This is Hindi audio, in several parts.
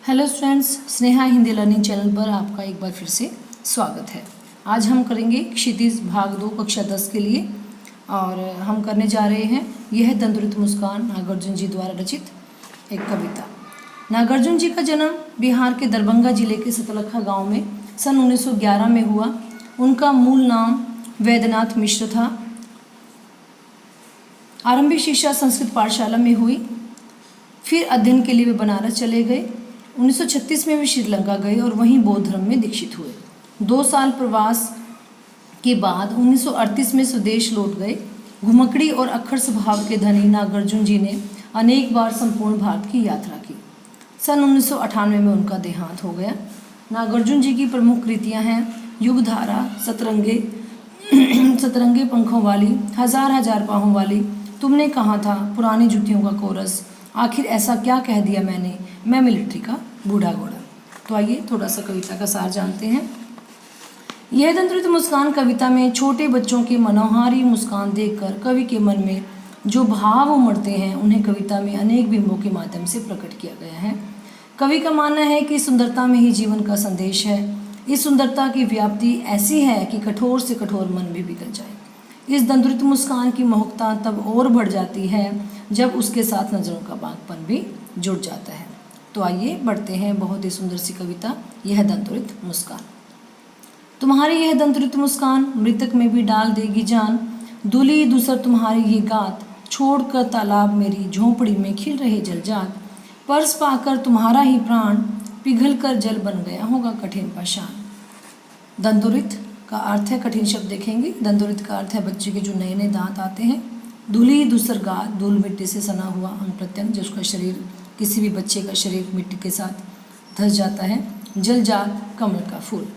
Hello students, Sneha Hindi learning channel पर आपका एक बार फिर से स्वागत है। आज हम करेंगे क्षितिज भाग 2 कक्षा 10 के लिए और हम करने जा रहे हैं यह दंतुरित मुस्कान नागार्जुन जी द्वारा रचित एक कविता। नागार्जुन जी का जन्म बिहार के दरभंगा जिले के सतलखा गांव में सन 1911 में हुआ। उनका मूल नाम वैद्यनाथ मिश्र था। आरंभिक शिक्षा संस्कृत पाठशाला में हुई, फिर अध्ययन के लिए वे बनारस चले गए। 1936 में वे श्रीलंका गए और वहीं बौद्ध धर्म में दीक्षित हुए। 2 साल प्रवास के बाद 1938 में स्वदेश लौट गए। घुमकड़ी और अक्खड़ स्वभाव के धनी नागार्जुन जी ने अनेक बार संपूर्ण भारत की यात्रा की। सन 1998 में उनका देहांत हो गया। नागार्जुन जी की प्रमुख कृतियां हैं युगधारा, सतरंगे पंखों वाली, हजार हजार पाँवों वाली, तुमने कहा था, पुरानी जूतियों का कोरस, आखिर ऐसा क्या कह दिया मैंने, मैं मिलिट्री का बूढ़ा घोड़ा। तो आइए थोड़ा सा कविता का सार जानते हैं। यह दंतुरित मुस्कान कविता में छोटे बच्चों की मनोहारी मुस्कान देखकर कवि के मन में जो भाव उमड़ते हैं उन्हें कविता में अनेक बिंबों के माध्यम से प्रकट किया गया है। कवि का मानना है कि सुंदरता में ही जीवन का संदेश है। इस सुंदरता की व्याप्ति ऐसी है कि कठोर से कठोर मन भी बिगड़ जाए। इस दंतुरित मुस्कान की मोहकता तब और बढ़ जाती है जब उसके साथ नज़रों का बागपन भी जुड़ जाता है। तो आइए बढ़ते हैं बहुत ही सुंदर सी कविता, यह दंतुरित मुस्कान। तुम्हारी यह दंतुरित मुस्कान मृतक में भी डाल देगी जान, दूली दूसर तुम्हारी ये गात, छोड़कर तालाब मेरी झोंपड़ी में खिल रहे जलजात, पर्स पाकर तुम्हारा ही प्राण पिघल कर जल बन गया होगा कठिन पाषाण। दंतुरित का अर्थ है, कठिन शब्द देखेंगे। दंतुरित का अर्थ है बच्चे के जो नए नए दांत आते हैं। धूली दूसर गात, धूल मिट्टी से सना हुआ अंग प्रत्यंग, जिसका शरीर, किसी भी बच्चे का शरीर मिट्टी के साथ धस जाता है। जलजात, कमल का फूल।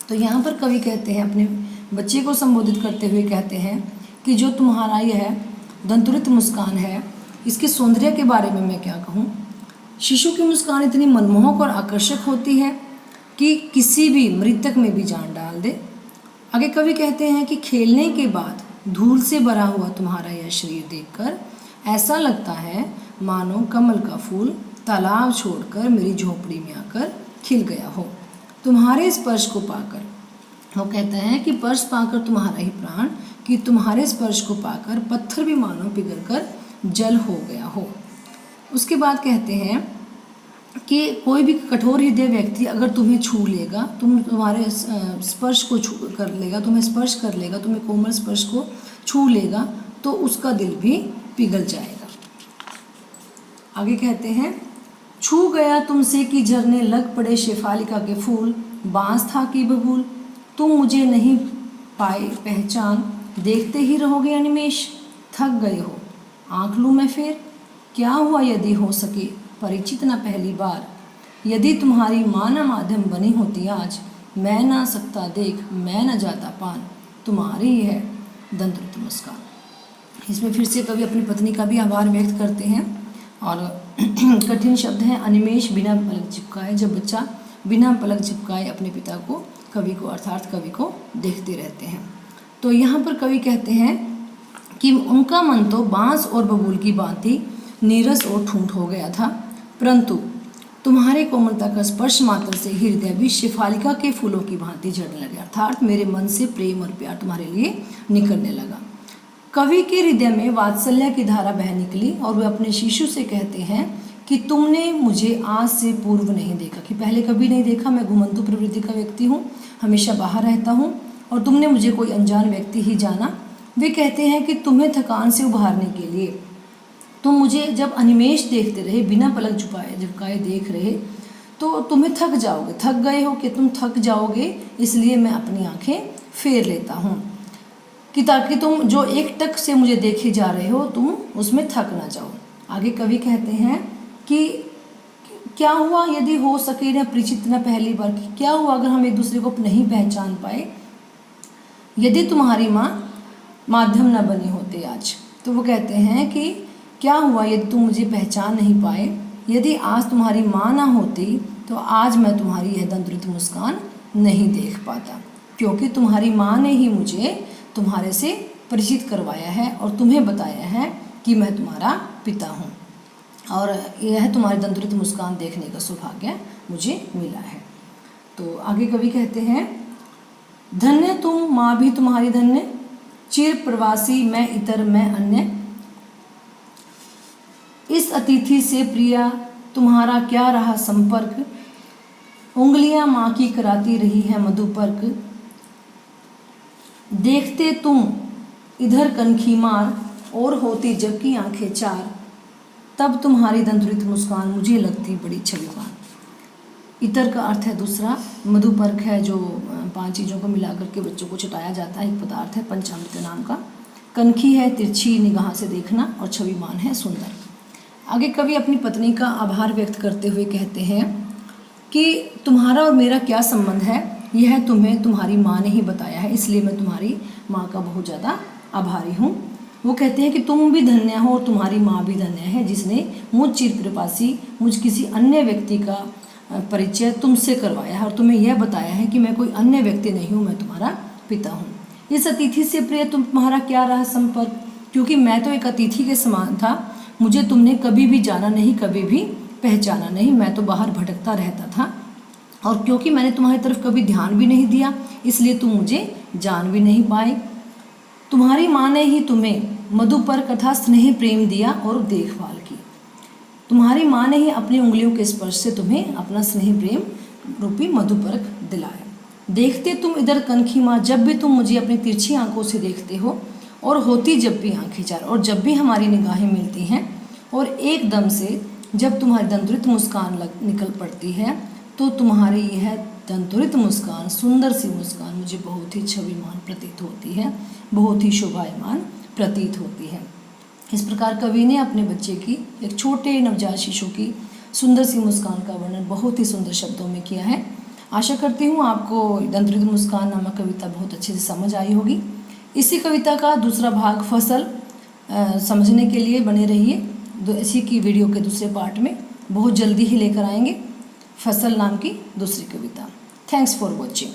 तो यहाँ पर कवि कहते हैं, अपने बच्चे को संबोधित करते हुए कहते हैं कि जो तुम्हारा यह दंतुरित मुस्कान है, इसके सौंदर्य के बारे में मैं क्या कहूँ। शिशु की मुस्कान इतनी मनमोहक और आकर्षक होती है कि किसी भी मृतक में भी जान डाल दे। आगे कवि कहते हैं कि खेलने के बाद धूल से भरा हुआ तुम्हारा यह शरीर देखकर ऐसा लगता है मानो कमल का फूल तालाब छोड़कर मेरी झोपड़ी में आकर खिल गया हो। तुम्हारे स्पर्श को पाकर, वो कहते हैं कि स्पर्श पाकर तुम्हारा ही प्राण, कि तुम्हारे स्पर्श को पाकर पत्थर भी मानो पिघल कर जल हो गया हो। उसके बाद कहते हैं कि कोई भी कठोर हृदय व्यक्ति अगर तुम्हें छू लेगा, तुम्हारे स्पर्श को छू कर लेगा, तुम्हें स्पर्श कर लेगा, तुम्हें कोमल स्पर्श को छू लेगा, तो उसका दिल भी पिघल जाएगा। आगे कहते हैं, छू गया तुमसे कि झरने लग पड़े शेफालिका के फूल, बांस था कि बबूल, तुम मुझे नहीं पाए पहचान, देखते ही रहोगे अनिमेष, थक गए हो, आँख लूँ मैं फिर, क्या हुआ यदि हो सके परिचित न पहली बार, यदि तुम्हारी माँ न माध्यम बनी होती आज, मैं ना सकता देख, मैं न जाता पान, तुम्हारी ही है दंतुरित मुस्कान। इसमें फिर से कवि अपनी पत्नी का भी आभार व्यक्त करते हैं और कठिन शब्द हैं अनिमेष, बिना पलक झपकाए। जब बच्चा बिना पलक झपकाए अपने पिता को, कवि को अर्थात कवि को देखते रहते हैं। तो यहाँ पर कवि कहते हैं कि उनका मन तो बांस और बबूल की भांति नीरस और ठूंठ हो गया था, परंतु तुम्हारे कोमलता का स्पर्श मात्र से हृदय भी शेफालिका के फूलों की भांति झड़ने लगे, अर्थात मेरे मन से प्रेम और प्यार तुम्हारे लिए निकलने लगा। कवि के हृदय में वात्सल्य की धारा बह निकली और वे अपने शिशु से कहते हैं कि तुमने मुझे आज से पूर्व नहीं देखा, कि पहले कभी नहीं देखा, मैं घुमंतु प्रवृत्ति का व्यक्ति हूँ, हमेशा बाहर रहता हूँ और तुमने मुझे कोई अनजान व्यक्ति ही जाना। वे कहते हैं कि तुम्हें थकान से उभारने के लिए तुम मुझे जब अनिमेष देखते रहे, बिना पलक झपकाए देख रहे, तो तुम्हें थक जाओगे, थक गए हो कि तुम थक जाओगे, इसलिए मैं अपनी आंखें फेर लेता हूँ कि ताकि तुम जो एक टक से मुझे देखे जा रहे हो तुम उसमें थक ना जाओ। आगे कवि कहते हैं कि क्या हुआ यदि हो सके न परिचित न पहली बार, कि क्या हुआ अगर हम एक दूसरे को नहीं पहचान पाए, यदि तुम्हारी माँ माध्यम न बनी होते आज। तो वो कहते हैं कि क्या हुआ यदि तुम मुझे पहचान नहीं पाए, यदि आज तुम्हारी माँ ना होती तो आज मैं तुम्हारी यह दंतुरित मुस्कान नहीं देख पाता, क्योंकि तुम्हारी माँ ने ही मुझे तुम्हारे से परिचित करवाया है और तुम्हें बताया है कि मैं तुम्हारा पिता हूँ। और यह तुम्हारी दंतुरित मुस्कान देखने का सौभाग्य मुझे मिला है। तो आगे कवि कहते हैं, धन्य तुम माँ भी तुम्हारी धन्य, चिर प्रवासी मैं इतर मैं अन्य, इस अतिथि से प्रिया तुम्हारा क्या रहा संपर्क, उंगलियां माँ की कराती रही है मधुपर्क, देखते तुम इधर कनखी मार और होती जबकि आंखें चार, तब तुम्हारी दंतुरित मुस्कान मुझे लगती बड़ी छविवान। इतर का अर्थ है दूसरा, मधुपर्क है जो 5 चीज़ों को मिलाकर के बच्चों को चटाया जाता है, एक पदार्थ है पंचामृत नाम का। कनखी है तिरछी निगाह से देखना, और छविमान है सुंदर। आगे कवि अपनी पत्नी का आभार व्यक्त करते हुए कहते हैं कि तुम्हारा और मेरा क्या संबंध है, यह तुम्हें तुम्हारी माँ ने ही बताया है, इसलिए मैं तुम्हारी माँ का बहुत ज़्यादा आभारी हूँ। वो कहते हैं कि तुम भी धन्य हो और तुम्हारी माँ भी धन्य है, जिसने मुझ चिरप्रवासी, मुझ किसी अन्य व्यक्ति का परिचय तुमसे करवाया है और तुम्हें यह बताया है कि मैं कोई अन्य व्यक्ति नहीं हूँ, मैं तुम्हारा पिता हूँ। इस अतिथि से प्रिय तुम्हारा क्या रहा संपर्क, क्योंकि मैं तो एक अतिथि के समान था, मुझे तुमने कभी भी जाना नहीं, कभी भी पहचाना नहीं, मैं तो बाहर भटकता रहता था, और क्योंकि मैंने तुम्हारी तरफ कभी ध्यान भी नहीं दिया, इसलिए तुम मुझे जान भी नहीं पाए। तुम्हारी माँ ने ही तुम्हें मधुपर्क तथा स्नेह प्रेम दिया और देखभाल की। तुम्हारी माँ ने ही अपनी उंगलियों के स्पर्श से तुम्हें अपना स्नेह प्रेम रूपी मधुपर्क दिलाया। देखते तुम इधर कनखी माँ, जब भी तुम मुझे अपनी तिरछी आंखों से देखते हो, और होती जब भी आंखें चार, और जब भी हमारी निगाहें मिलती हैं, और एकदम से जब तुम्हारी दंतुरित मुस्कान निकल पड़ती है, तो तुम्हारी यह दंतुरित मुस्कान, सुंदर सी मुस्कान मुझे बहुत ही छविमान प्रतीत होती है, बहुत ही शोभायमान प्रतीत होती है। इस प्रकार कवि ने अपने बच्चे की, एक छोटे नवजात शिशु की सुंदर सी मुस्कान का वर्णन बहुत ही सुंदर शब्दों में किया है। आशा करती हूँ आपको दंतुरित मुस्कान नामक कविता बहुत अच्छे से समझ आई होगी। इसी कविता का दूसरा भाग फसल समझने के लिए बने रहिए। इसी की वीडियो के दूसरे पार्ट में बहुत जल्दी ही लेकर आएंगे फसल नाम की दूसरी कविता। Thanks for watching.